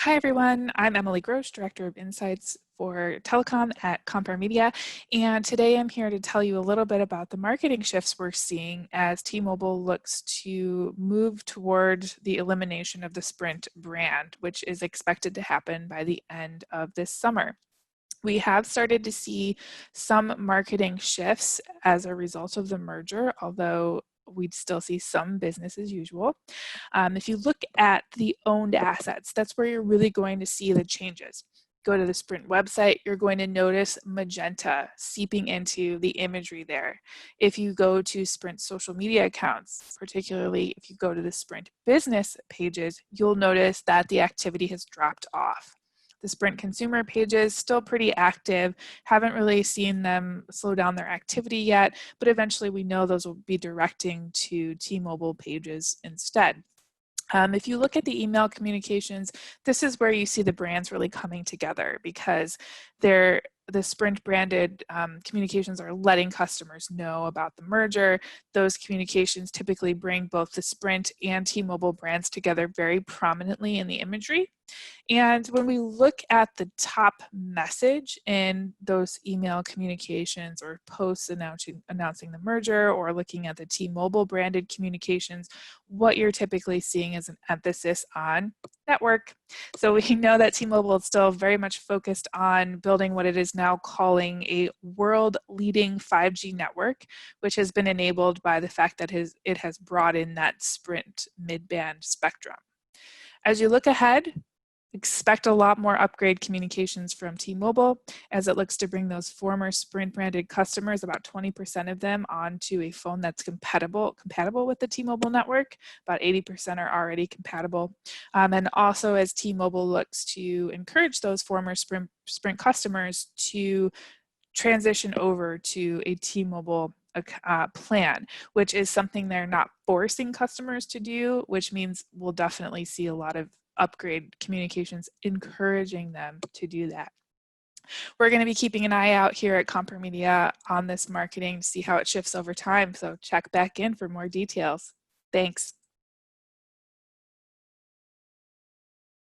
Hi, everyone. I'm Emily Groch, Director of Insights for Telecom at Compar Media, and today I'm here to tell you a little bit about the marketing shifts we're seeing as T-Mobile looks to move toward the elimination of the Sprint brand, which is expected to happen by the end of this summer. We have started to see some marketing shifts as a result of the merger, although we'd still see some business as usual. If you look at the owned assets, that's where you're really going to see the changes. Go to the Sprint website, you're going to notice magenta seeping into the imagery there. If you go to Sprint social media accounts, particularly if you go to the Sprint business pages, you'll notice that the activity has dropped off. The Sprint consumer pages still pretty active, haven't really seen them slow down their activity yet, but eventually we know those will be directing to T-Mobile pages instead. If you look at the email communications, this is where you see the brands really coming together because the Sprint branded communications are letting customers know about the merger. Those communications typically bring both the Sprint and T-Mobile brands together very prominently in the imagery. And when we look at the top message in those email communications or posts announcing the merger or looking at the T-Mobile branded communications, what you're typically seeing is an emphasis on network. So we know that T-Mobile is still very much focused on building what it is now calling a world-leading 5G network, which has been enabled by the fact that it has brought in that Sprint mid-band spectrum. As you look ahead, expect a lot more upgrade communications from T-Mobile as it looks to bring those former Sprint branded customers, about 20% of them, onto a phone that's compatible with the T-Mobile network. About 80% are already compatible. And also as T-Mobile looks to encourage those former Sprint customers to transition over to a T-Mobile plan, which is something they're not forcing customers to do, which means we'll definitely see a lot of upgrade communications encouraging them to do that. We're going to be keeping an eye out here at Compar Media on this marketing to see how it shifts over time, so check back in for more details. Thanks.